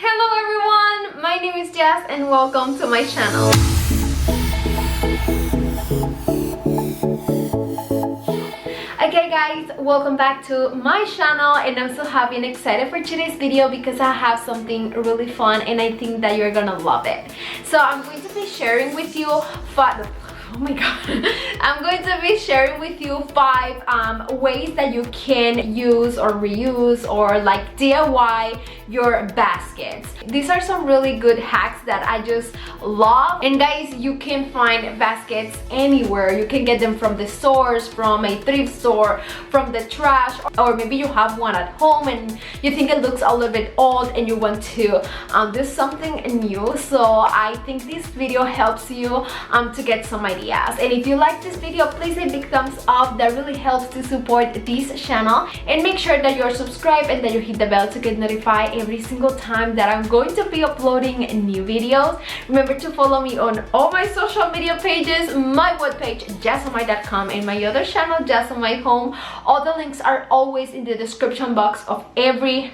Hello everyone, my name is Jess and welcome to my channel. Okay guys, welcome back to my channel, and I'm so happy and excited for today's video because I have something really fun and I think that you're gonna love it. So I'm going to be sharing with you oh my god, I'm going to be sharing with you 5 ways that you can use or reuse or like DIY your baskets. These are some really good hacks that I just love. And guys, you can find baskets anywhere. You can get them from the stores, from a thrift store, from the trash, or maybe you have one at home and you think it looks a little bit old and you want to do something new. So I think this video helps you to get some ideas. And if you like this video, please hit big thumbs up. That really helps to support this channel. And make sure that you're subscribed and that you hit the bell to get notified every single time that I'm going to be uploading new videos. Remember to follow me on all my social media pages, my webpage jazomy.com, and my other channel Jazomy Home. All the links are always in the description box of every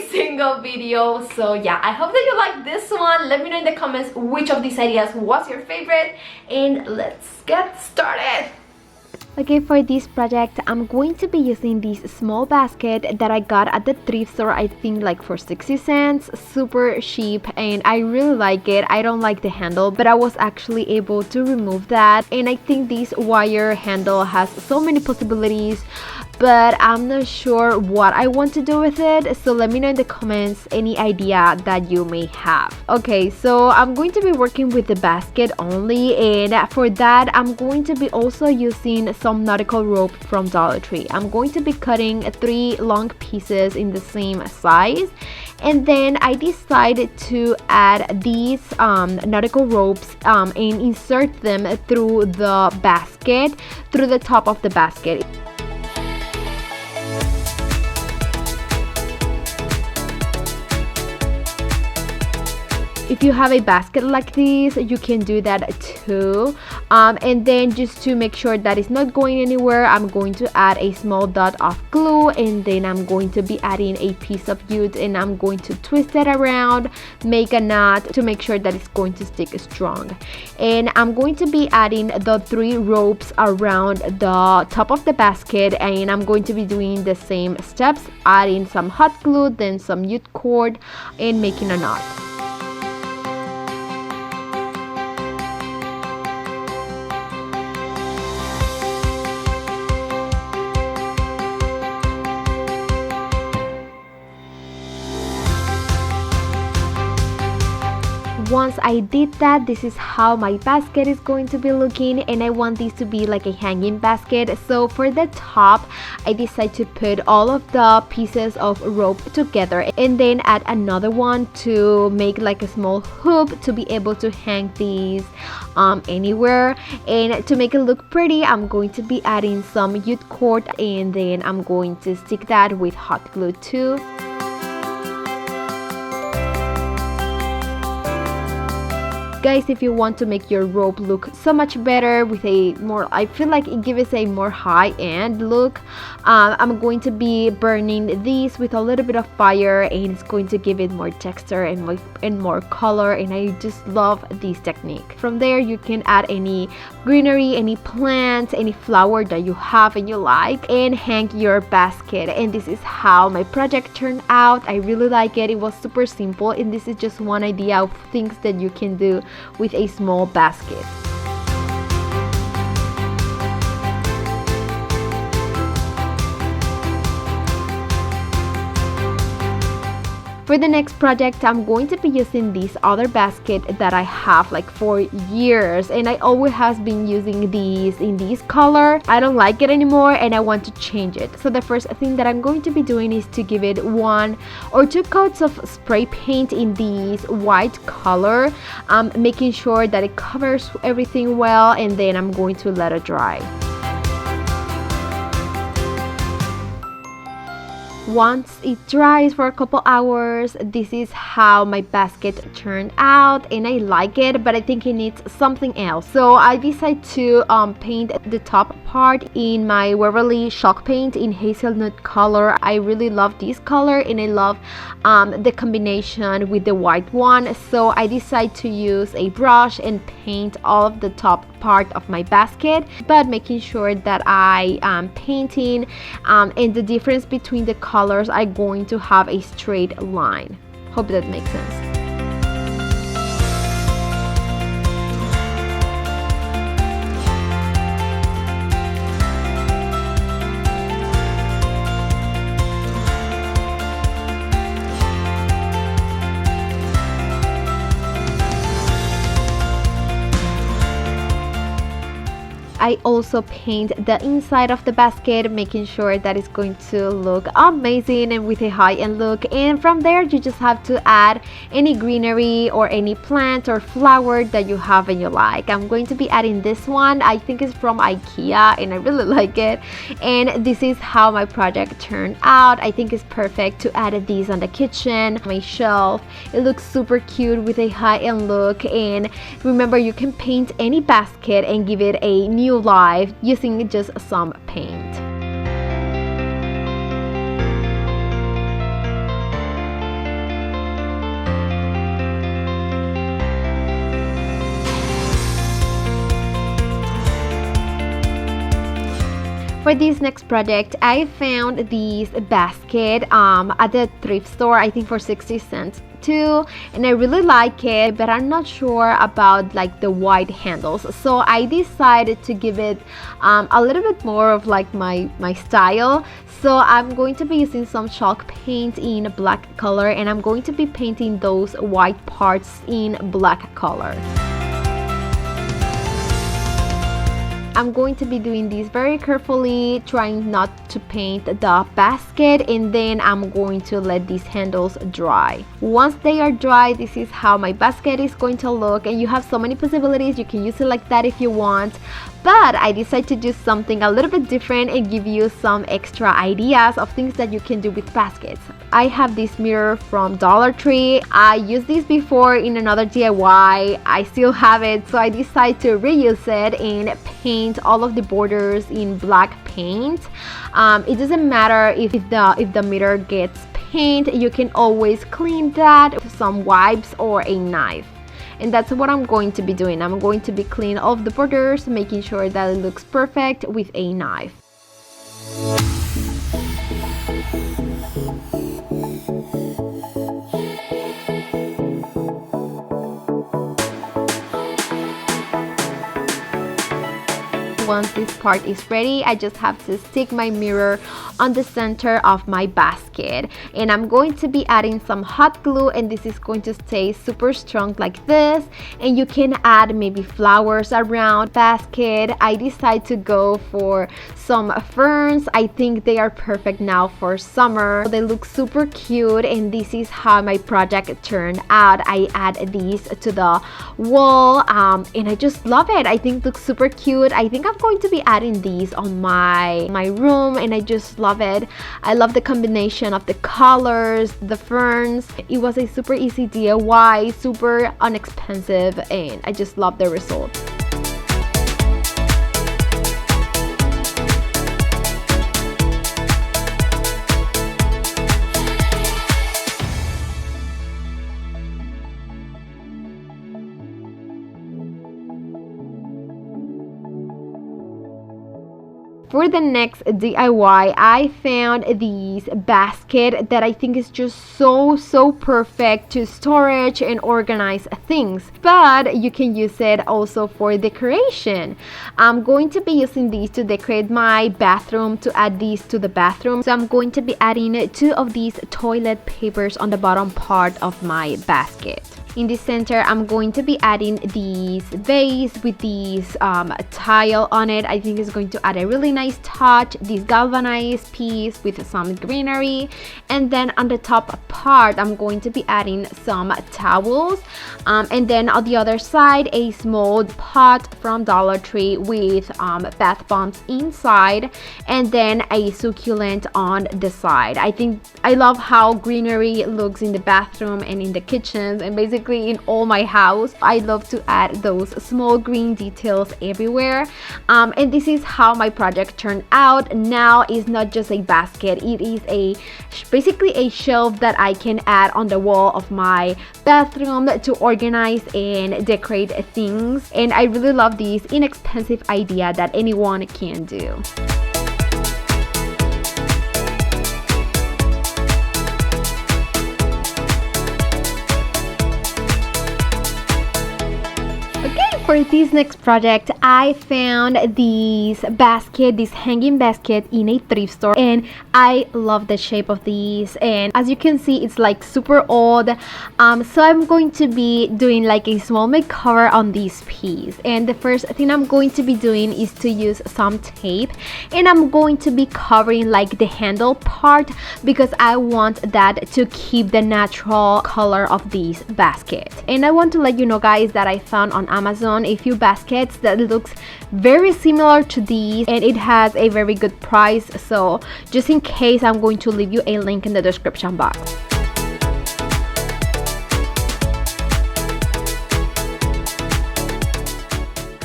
single video. So yeah, I hope that you like this one. Let me know in the comments which of these ideas was your favorite, and let's get started. Okay, for this project, I'm going to be using this small basket that I got at the thrift store, I think like for 60 cents, super cheap, and I really like it. I don't like the handle, but I was actually able to remove that, and I think this wire handle has so many possibilities, but I'm not sure what I want to do with it, so let me know in the comments any idea that you may have. Okay, so I'm going to be working with the basket only, and for that I'm going to be also using some nautical rope from Dollar Tree. I'm going to be cutting 3 long pieces in the same size, and then I decided to add these nautical ropes and insert them through the basket, through the top of the basket. If you have a basket like this, you can do that too. And then just to make sure that it's not going anywhere, I'm going to add a small dot of glue, and then I'm going to be adding a piece of jute, and I'm going to twist it around, make a knot to make sure that it's going to stick strong. And I'm going to be adding the 3 ropes around the top of the basket, and I'm going to be doing the same steps, adding some hot glue, then some jute cord, and making a knot. Once I did that, this is how my basket is going to be looking, and I want this to be like a hanging basket. So for the top, I decided to put all of the pieces of rope together and then add another one to make like a small hoop to be able to hang these anywhere. And to make it look pretty, I'm going to be adding some jute cord, and then I'm going to stick that with hot glue too. Guys, if you want to make your rope look so much better with a more, I feel like it gives a more high-end look, I'm going to be burning these with a little bit of fire, and it's going to give it more texture and more color, and I just love this technique. From there, you can add any greenery, any plants, any flower that you have and you like, and hang your basket. And this is how my project turned out. I really like it. It was super simple, and this is just one idea of things that you can do with a small basket. For the next project, I'm going to be using this other basket that I have like for years, and I always have been using these in this color. I don't like it anymore and I want to change it. So the first thing that I'm going to be doing is to give it 1 or 2 coats of spray paint in this white color, making sure that it covers everything well, and then I'm going to let it dry. once it dries for a couple hours, this is how my basket turned out, and I like it, but I think it needs something else. So I decided to paint the top part in my Waverly chalk paint in hazelnut color. I really love this color, and I love the combination with the white one. So I decided to use a brush and paint all of the top part of my basket, but making sure that I am painting and the difference between the colors are going to have a straight line. Hope that makes sense. I also paint the inside of the basket, making sure that it's going to look amazing and with a high-end look. And from there, you just have to add any greenery or any plant or flower that you have and you like. I'm going to be adding this one. I think it's from IKEA and I really like it. And this is how my project turned out. I think it's perfect to add these on the kitchen, my shelf. It looks super cute with a high-end look. And remember, you can paint any basket and give it a new life using just some paint. For this next project, I found this basket at the thrift store, I think for 60 cents too, and I really like it, but I'm not sure about like the white handles, so I decided to give it a little bit more of like my style. So I'm going to be using some chalk paint in black color, and I'm going to be painting those white parts in black color. I'm going to be doing this very carefully, trying not to paint the basket, and then I'm going to let these handles dry. Once they are dry, this is how my basket is going to look, and you have so many possibilities. You can use it like that if you want, but I decided to do something a little bit different and give you some extra ideas of things that you can do with baskets. I have this mirror from Dollar Tree. I used this before in another DIY. I still have it, so I decided to reuse it and paint all of the borders in black paint. It doesn't matter if the mirror gets paint, you can always clean that with some wipes or a knife. And that's what I'm going to be doing. I'm going to be cleaning all of the borders, making sure that it looks perfect with a knife. Once this part is ready, I just have to stick my mirror on the center of my basket, and I'm going to be adding some hot glue, and this is going to stay super strong like this. And you can add maybe flowers around basket. I decided to go for some ferns. I think they are perfect now for summer. They look super cute, and this is how my project turned out. I add these to the wall, and I just love it. I think it looks super cute. I think I'm going to be adding these on my room, and I just love it. I love the combination of the colors, the ferns. It was a super easy DIY, super inexpensive, and I just love the result. For the next DIY, I found this basket that I think is just so perfect to storage and organize things, but you can use it also for decoration. I'm going to be using these to decorate my bathroom, to add these to the bathroom. So I'm going to be adding 2 of these toilet papers on the bottom part of my basket. In the center, I'm going to be adding these vase with these tile on it. I think it's going to add a really nice touch. This galvanized piece with some greenery, and then on the top part, I'm going to be adding some towels, and then on the other side, a small pot from Dollar Tree with bath bombs inside, and then a succulent on the side. I love how greenery looks in the bathroom and in the kitchens and basically in all my house. I love to add those small green details everywhere, and this is how my project turned out. Now it's not just a basket, it is basically a shelf that I can add on the wall of my bathroom to organize and decorate things, and I really love this inexpensive idea that anyone can do. For this next project, I found this hanging basket in a thrift store, and I love the shape of these, and as you can see, it's like super old, so I'm going to be doing like a small makeover on this piece. And the first thing I'm going to be doing is to use some tape, and I'm going to be covering like the handle part because I want that to keep the natural color of this basket. And I want to let you know, guys, that I found on Amazon a few baskets that looks very similar to these, and it has a very good price, so just in case, I'm going to leave you a link in the description box.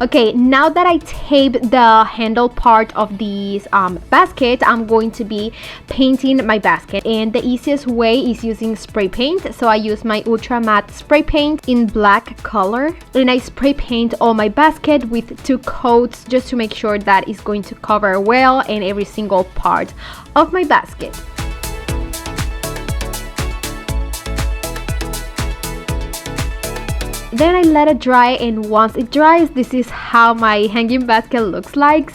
Okay, now that I taped the handle part of this basket, I'm going to be painting my basket, and the easiest way is using spray paint. So I use my ultra matte spray paint in black color, and I spray paint all my basket with 2 coats just to make sure that it's going to cover well in every single part of my basket. Then I let it dry, and once it dries, this is how my hanging basket looks like.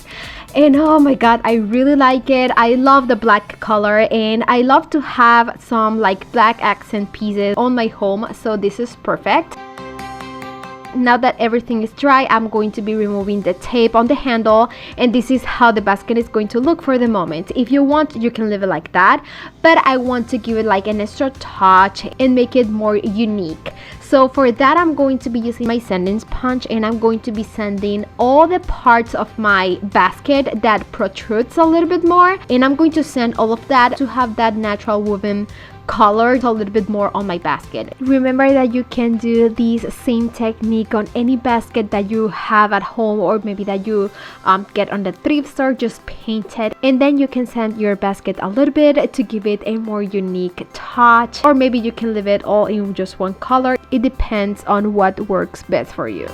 And oh my god, I really like it. I love the black color, and I love to have some like black accent pieces on my home, so this is perfect. Now that everything is dry, I'm going to be removing the tape on the handle, and this is how the basket is going to look for the moment. If you want, you can leave it like that, but I want to give it like an extra touch and make it more unique. So for that, I'm going to be using my sanding sponge, and I'm going to be sanding all the parts of my basket that protrudes a little bit more, and I'm going to sand all of that to have that natural woven color a little bit more on my basket. Remember that you can do this same technique on any basket that you have at home, or maybe that you get on the thrift store. Just paint it, and then you can sand your basket a little bit to give it a more unique touch, or maybe you can leave it all in just one color. It depends on what works best for you.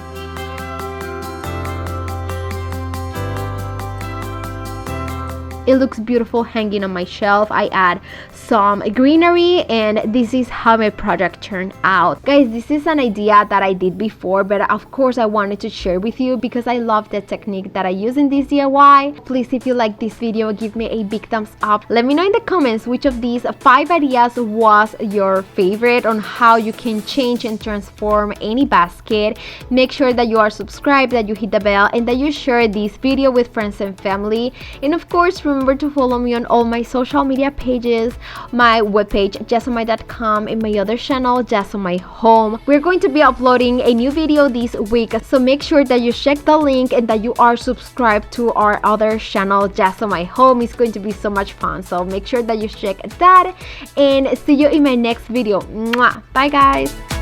It looks beautiful hanging on my shelf. I add some greenery, and this is how my project turned out. Guys, this is an idea that I did before, but of course I wanted to share with you because I love the technique that I use in this DIY. Please, if you like this video, give me a big thumbs up. Let me know in the comments which of these 5 ideas was your favorite on how you can change and transform any basket. Make sure that you are subscribed, that you hit the bell, and that you share this video with friends and family. And of course, remember to follow me on all my social media pages, my webpage jazomy.com, and my other channel Jazomy Home. We're going to be uploading a new video this week, so make sure that you check the link and that you are subscribed to our other channel Jazomy Home. It's going to be so much fun, so make sure that you check that, and see you in my next video. Mwah! Bye guys.